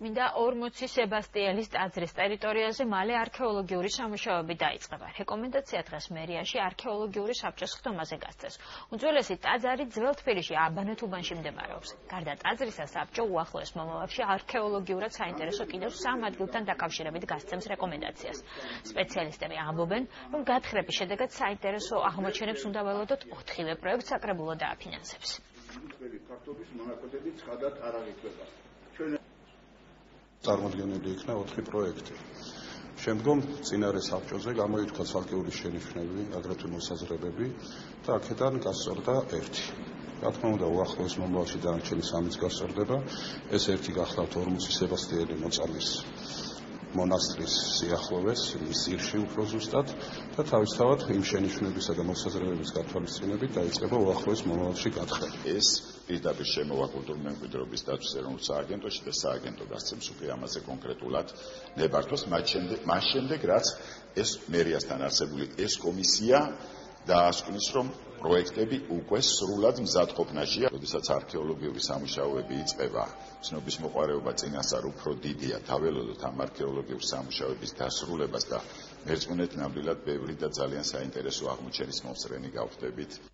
მინდა 40 სებასტიელის ტაძრის ტერიტორიაზე მალე არქეოლოგიური სამუშაოები დაიწყება. რეკომენდაცია დღეს მერიაში არქეოლოგიური საბჭოს ხდომაზე გასცეს. უძველესი ტაძარი ძველ თბილისში აბანეთ უბანში მდებარეობს. გარდა ტაძრისა, საბჭო უახლოეს მომავალში არქეოლოგიურად საინტერესო კიდევ 3 ადგილთან დაკავშირებით გასცემს რეკომენდაციას. სპეციალისტები ამბობენ, რომ გათხრების შედეგად საინტერესო აღმოჩენებს უნდა ველოდოთ 4-ვე პროექტს საკრებულო დააფინანსებს. წარმოდგენილი იქნა 4 პროექტი. შემდგომ წინარე საბჭოზე გამოირქვა ცალკეული შენიშვნები, აგრეთვე მოსაზრებები და აქედან გასწორდა 1. რა თქმა უნდა, უახლოეს მომავალში დანარჩენი 3-იც გასწორდება. ეს 1 გახლავთ 40 სებასტიელი მოწამის მონასტრის სიახლოვეს, მის ძირში უფრო ზუსტად და თავისთავად იმ შენიშვნებისა და მოსაზრებების გათვალისწინებით დაიწყება უახლოეს მომავალში გათხრა. ეს პირდაპირ შემოვა კულტურული მემკვიდრეობის დაცვის ეროვნულ სააგენტოში და სააგენტო გასცემს უკვე ამაზე კონკრეტულად ნებართვას მას შემდეგ, რაც ეს მერიასთან არსებული ეს კომისია დაასკვნის, რომ პროექტები უკვე სრულად მზადყოფნაშია. როდესაც არქეოლოგიური სამუშაოები იწყება, ცნობის მოყვარეობა წინასწარ უფრო დიდია. თაველოდოთ ამ არქეოლოგიური სამუშაოების დასრულებას და მერწმუნეთ ნამდვილად ბევრი და ძალიან საინტერესო აღმოჩენის მომსწრენი გავხდებით.